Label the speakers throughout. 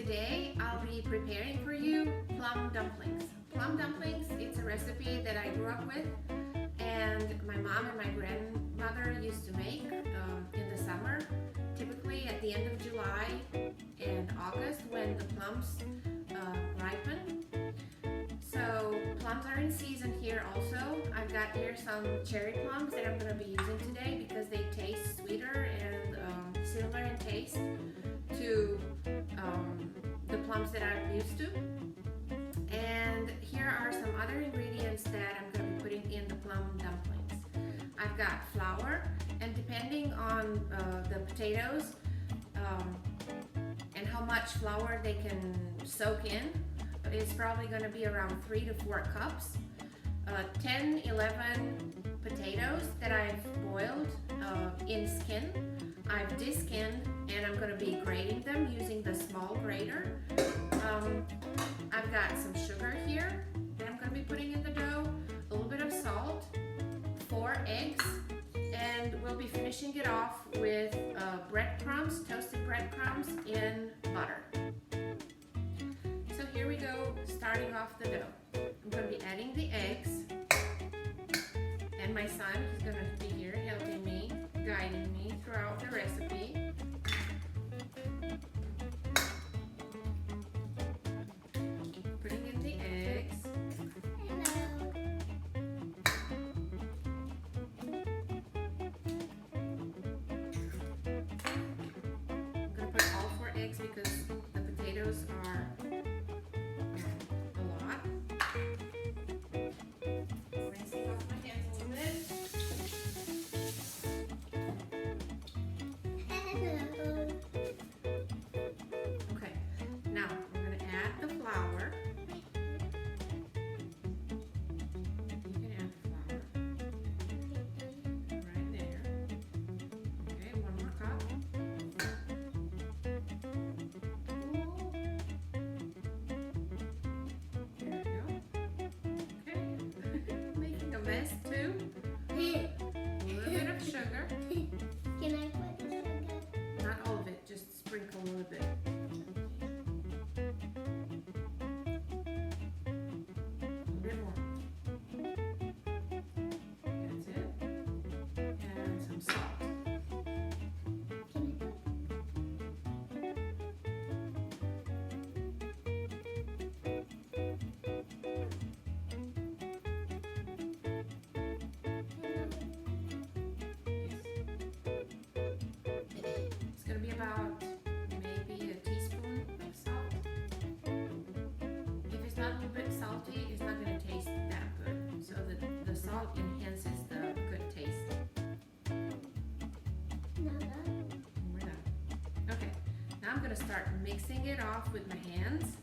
Speaker 1: Today I'll be preparing for you plum dumplings. Plum dumplings, it's a recipe that I grew up with and my mom and my grandmother used to make in the summer, typically at the end of July and August when the plums ripen. So plums are in season here also. I've got here some cherry plums that I'm going to be using today because they taste sweeter and similar in taste to the plums that I'm used to. And here are some other ingredients that I'm going to be putting in the plum dumplings. I've got flour, and depending on the potatoes and how much flour they can soak in, it's probably going to be around 3 to 4 cups. 10-11 potatoes that I've boiled in skin. I've deskinned and I'm going to be grating them using the small grater. I've got some sugar here that I'm going to be putting in the dough, a little bit of salt, 4 eggs, and we'll be finishing it off with breadcrumbs, toasted breadcrumbs in butter. So here we go, starting off the dough. I'm going to be adding the eggs, and my son is going to be here helping me, guiding me throughout the recipe. Putting in the eggs. I'm going to put all 4 eggs because the potatoes are a lot. Rinsing off my hands a little bit. Okay, now we're going to add the flour. You can add the flour right there. Okay, 1 more cup. There we go. Okay, making a mess too. A little bit of sugar.
Speaker 2: Can I put the sugar?
Speaker 1: Not all of it, just sprinkle a little bit. A little bit more. That's it. And some salt.
Speaker 2: Can
Speaker 1: It's going to be about maybe a teaspoon of salt. If it's not a little bit salty, it's not going to taste that good. So the salt enhances the good taste.
Speaker 2: Not that.
Speaker 1: We're done. Okay, now I'm going to start mixing it off with my hands.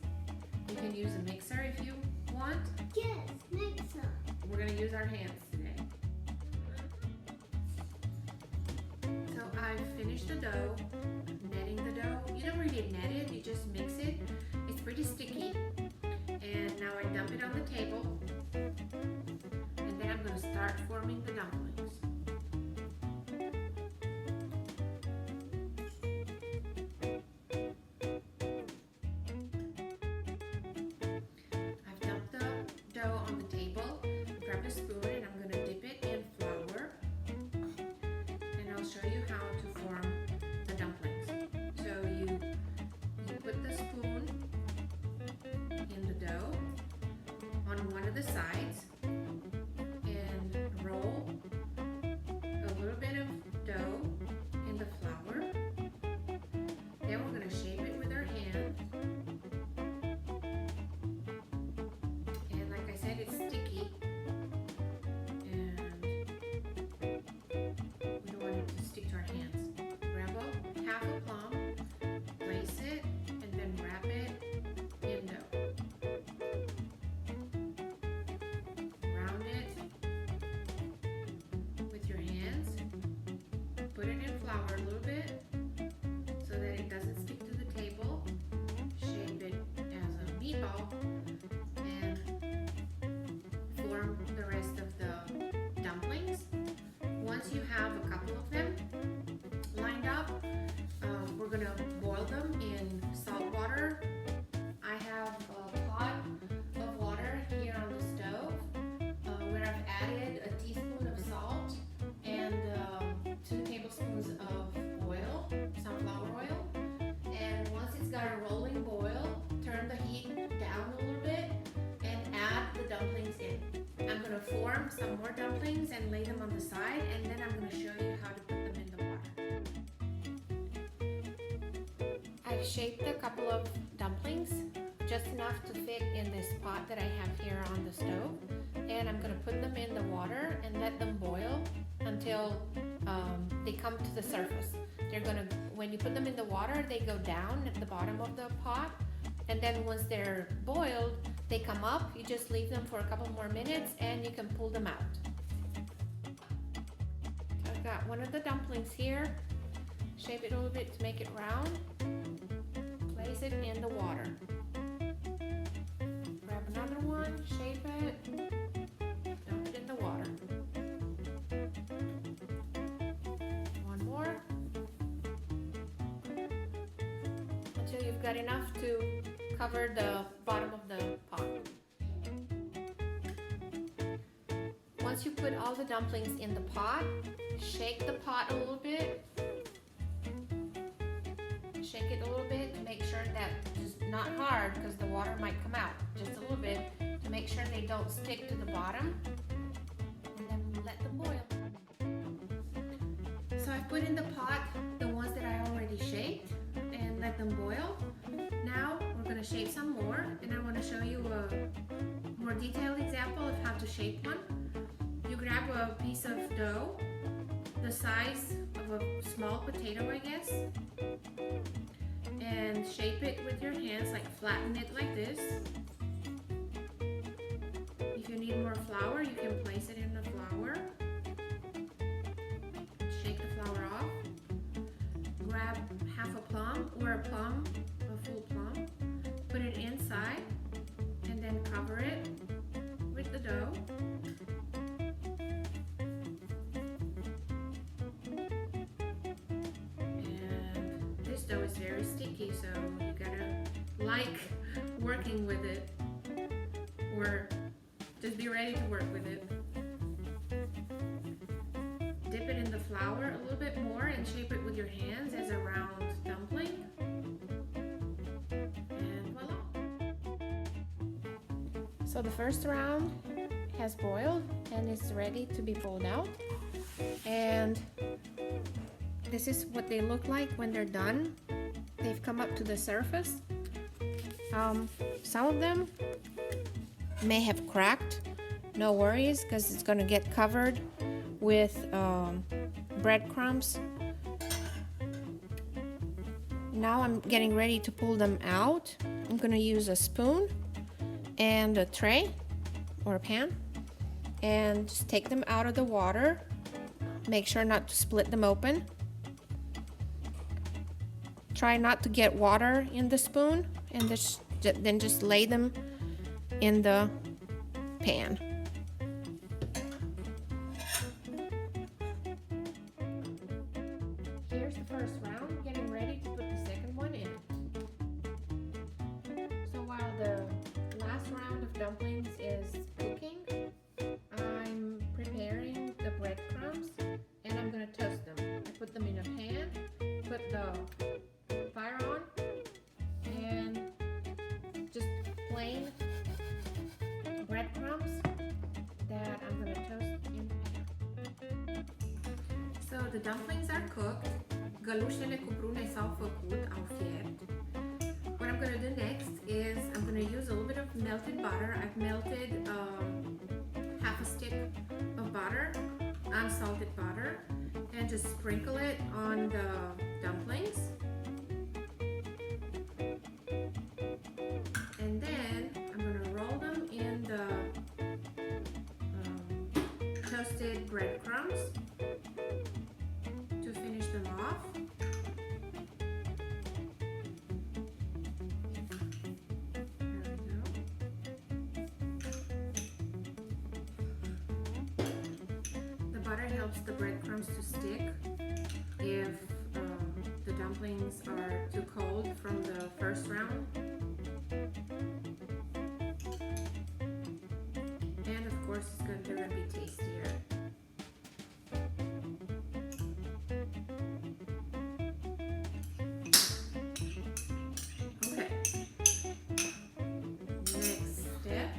Speaker 1: You can use a mixer if you want.
Speaker 2: Yes, mixer.
Speaker 1: We're going to use our hands today. So I've finished the dough, netting the dough. You don't really net it, you just mix it. It's pretty sticky. And now I dump it on the table. And then I'm going to start forming the dumplings. I've dumped the dough on the table. Grab a spoon and I'm going to dip it in flour. And I'll show you how to form the dumplings. So you put the spoon in the dough on one of the sides and roll a little bit of dough in the flour. Then we're going to shape it with our hand. And like I said, it's sticky. And we don't want it to stick to our hands. Grab half a plum, place it, and then wrap it in dough. Round it with your hands. Put it in flour a little bit so that it doesn't stick to the table. Shape it as a meatball and form the rest of the dumplings. Once you have a couple of them lined up, we're and lay them on the side, and then I'm going to show you how to put them in the water. I've shaped a couple of dumplings, just enough to fit in this pot that I have here on the stove, and I'm going to put them in the water and let them boil until they come to the surface. When you put them in the water, they go down at the bottom of the pot, and then once they're boiled, they come up. You just leave them for a couple more minutes and you can pull them out. I've got one of the dumplings here. Shape it a little bit to make it round. Place it in the water. Grab another one, shape it, dump it in the water. One more. Until you've got enough to cover the bottom of the pot. Once you put all the dumplings in the pot, shake the pot a little bit. Shake it a little bit to make sure that it's not hard, because the water might come out. Just a little bit to make sure they don't stick to the bottom. And then let them boil. So I put in the pot the ones that I already shaped and let them boil. Now we're going to shape some more, and I want to show you a more detailed example of how to shape one. You grab a piece of dough, the size of a small potato, I guess, and shape it with your hands, like flatten it like this. If you need more flour, you can place it in the flour. Shake the flour off. Grab half a plum or a plum, a full plum, put it inside, and then cover it with the dough. And this dough is very sticky, so you gotta like working with it, or just be ready to work with it. Dip it in the flour a little bit more and shape it with your hands as a round dumpling. And voila! So the first round has boiled and is ready to be pulled out. And this is what they look like when they're done. They've come up to the surface. Some of them may have cracked. No worries, because it's going to get covered with breadcrumbs. Now I'm getting ready to pull them out. I'm going to use a spoon and a tray or a pan and just take them out of the water. Make sure not to split them open. Try not to get water in the spoon, and then just lay them in the pan. Here's the first round, getting ready to put the second one in. So while the last round of dumplings is cooking, I'm preparing the breadcrumbs, and I'm going to toast them. I put them in a pan, put the fire on, and just plain breadcrumbs that I'm going to toast in the pan. So the dumplings are cooked. Găluștele cu prune s-au făcut, au fiert. What I'm going to do next is I'm going to use a little bit of melted butter. I've melted half a stick of butter, unsalted butter, and just sprinkle it on the dumplings. And then I'm going to roll them in the toasted breadcrumbs to finish them off. There we go. The butter helps the breadcrumbs to stick if the dumplings are too cold from the first round. And of course, they're going to be tastier. Okay. Next step.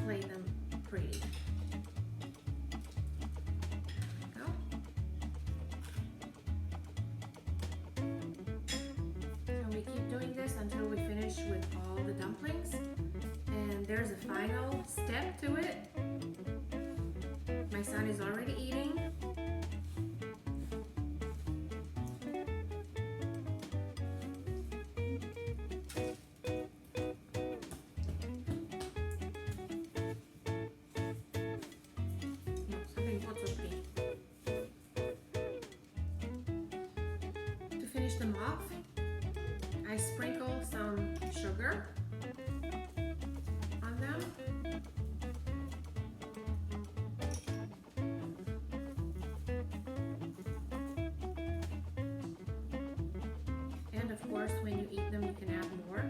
Speaker 1: display them pretty. There we go. So we keep doing this until we finish with all the dumplings. And there's a final step to it. My son is already eating. To finish them off, I sprinkle some sugar on them. And of course, when you eat them, you can add more.